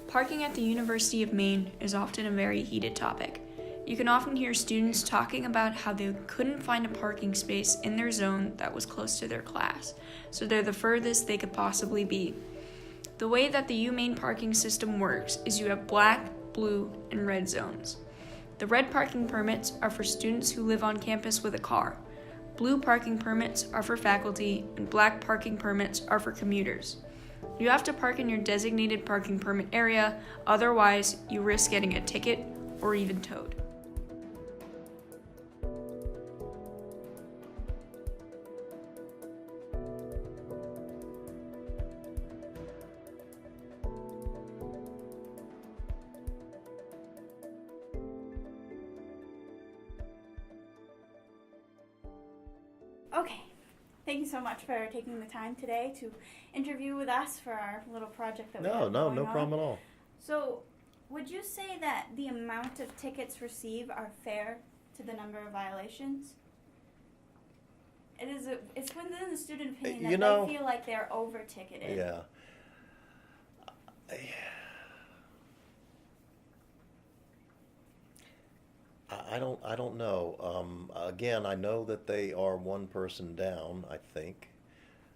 Parking at the University of Maine is often a very heated topic. You can often hear students talking about how they couldn't find a parking space in their zone that was close to their class, so they're the furthest they could possibly be. The way that the UMaine parking system works is you have black, blue, and red zones. The red parking permits are for students who live on campus with a car. Blue parking permits are for faculty, and black parking permits are for commuters. You have to park in your designated parking permit area, otherwise you risk getting a ticket or even towed. Okay, thank you so much for taking the time today to interview with us for our little project that we have No going on. problem at all. So, would you say that the amount of tickets received are fair to the number of violations? It's within the student opinion that they feel like they're over-ticketed. Yeah. I don't know. Again, I know that they are one person down, I think.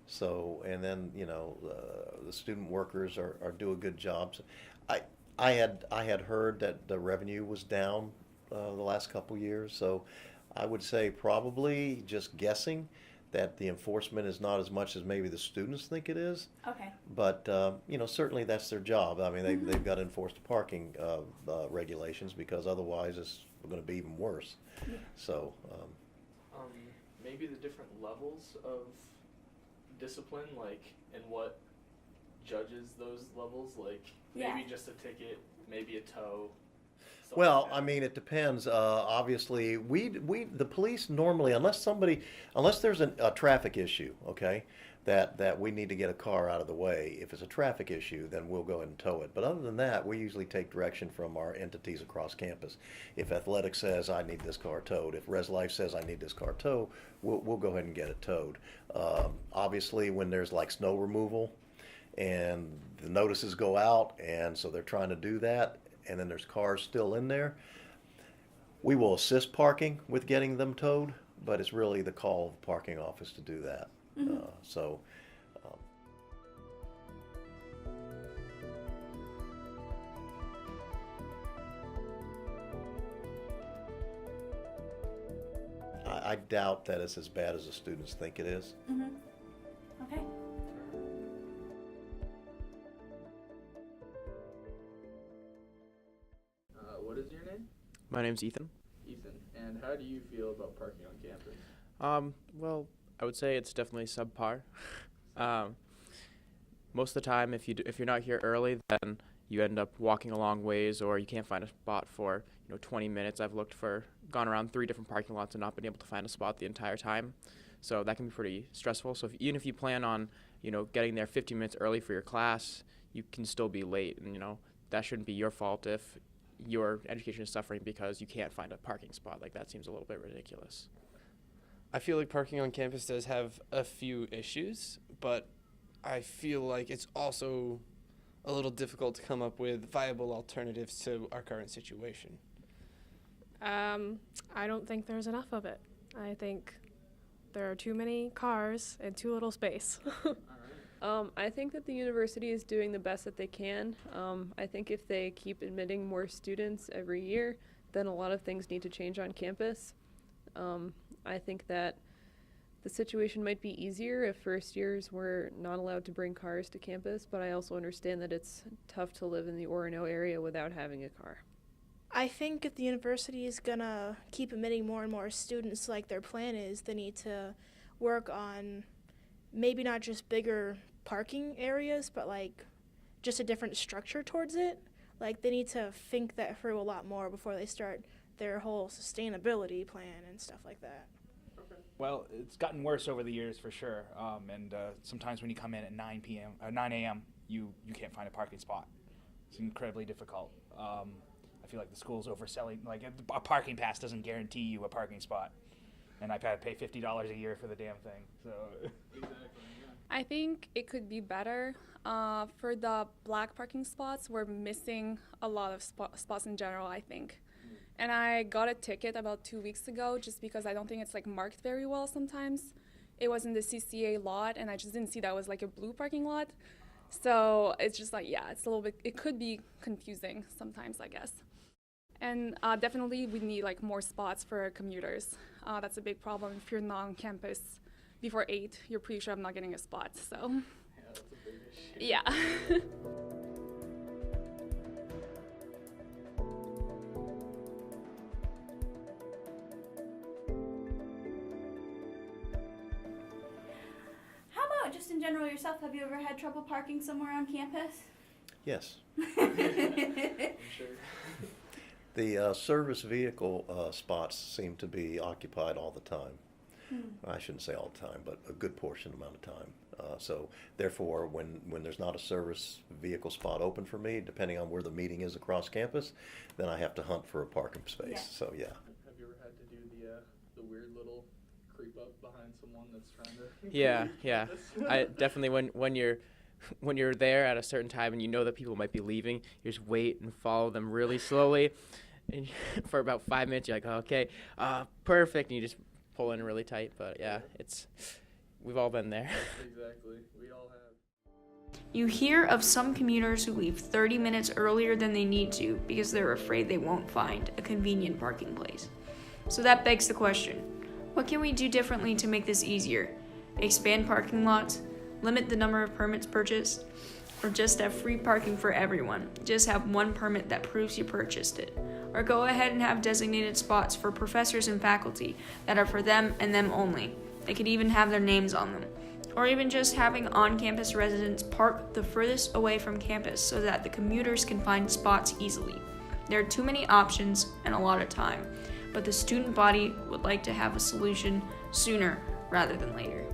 So, and then, the student workers are do a good job. So I had heard that the revenue was down the last couple years. So I would say probably, just guessing, that the enforcement is not as much as maybe the students think it is. Okay. But certainly that's their job. I mean, they've got to enforce the parking regulations, because otherwise it's going to be even worse. Yeah. So. Maybe the different levels of discipline, and what judges those levels, maybe just a ticket, maybe a tow. Well, I mean, it depends. Obviously, the police normally, unless there's a traffic issue, okay, that we need to get a car out of the way. If it's a traffic issue, then we'll go ahead and tow it. But other than that, we usually take direction from our entities across campus. If athletics says I need this car towed, if Res Life says I need this car towed, we'll go ahead and get it towed. Obviously, when there's snow removal, and the notices go out, and so they're trying to do that, and then there's cars still in there, we will assist parking with getting them towed, but it's really the call of the parking office to do that. Mm-hmm. I doubt that it's as bad as the students think it is. Mm-hmm. Okay. What is your name? My name's Ethan. Ethan. And how do you feel about parking on campus? Well, I would say it's definitely subpar. Most of the time, if you're not here early, then you end up walking a long ways, or you can't find a spot for 20 minutes. I've gone around 3 different parking lots and not been able to find a spot the entire time. So that can be pretty stressful. So even if you plan on getting there 15 minutes early for your class, you can still be late, and that shouldn't be your fault if your education is suffering because you can't find a parking spot. That seems a little bit ridiculous. I feel like parking on campus does have a few issues, but I feel like it's also a little difficult to come up with viable alternatives to our current situation. I don't think there's enough of it. I think there are too many cars and too little space. I think that the university is doing the best that they can. I think if they keep admitting more students every year, then a lot of things need to change on campus. I think that the situation might be easier if first years were not allowed to bring cars to campus, but I also understand that it's tough to live in the Orono area without having a car. I think if the university is going to keep admitting more and more students like their plan is, they need to work on maybe not just bigger parking areas, but just a different structure towards it. They need to think that through a lot more before they start their whole sustainability plan and stuff like that. Well, it's gotten worse over the years for sure. And sometimes when you come in at 9 a.m., you can't find a parking spot. It's incredibly difficult. I feel like the school's overselling. A parking pass doesn't guarantee you a parking spot, and I've had to pay $50 a year for the damn thing. So. Exactly. I think it could be better. For the black parking spots, we're missing a lot of spots in general, I think. And I got a ticket about 2 weeks ago just because I don't think it's like marked very well sometimes. It was in the CCA lot, and I just didn't see that it was like a blue parking lot. So it's just like, yeah, it's a little bit, it could be confusing sometimes, I guess. And definitely we need like more spots for commuters. That's a big problem. If you're not on campus before 8, you're pretty sure I'm not getting a spot, so. Yeah, that's a big issue. Yeah. How about just in general yourself? Have you ever had trouble parking somewhere on campus? Yes. I'm sure. The service vehicle spots seem to be occupied all the time. I shouldn't say all the time, but a good portion amount of time. So therefore, when there's not a service vehicle spot open for me, depending on where the meeting is across campus, then I have to hunt for a parking space. Yeah. So yeah. Have you ever had to do the weird little creep up behind someone that's trying to? Yeah. I definitely when you're there at a certain time and you know that people might be leaving, you just wait and follow them really slowly, and for about 5 minutes you're like, oh, okay, perfect, and you just pull in really tight. But yeah, we've all been there. Exactly, we all have. You hear of some commuters who leave 30 minutes earlier than they need to because they're afraid they won't find a convenient parking place. So that begs the question, what can we do differently to make this easier? Expand parking lots? Limit the number of permits purchased? Or just have free parking for everyone? Just have one permit that proves you purchased it. Or go ahead and have designated spots for professors and faculty that are for them and them only. They could even have their names on them. Or even just having on-campus residents park the furthest away from campus so that the commuters can find spots easily. There are too many options and a lot of time, but the student body would like to have a solution sooner rather than later.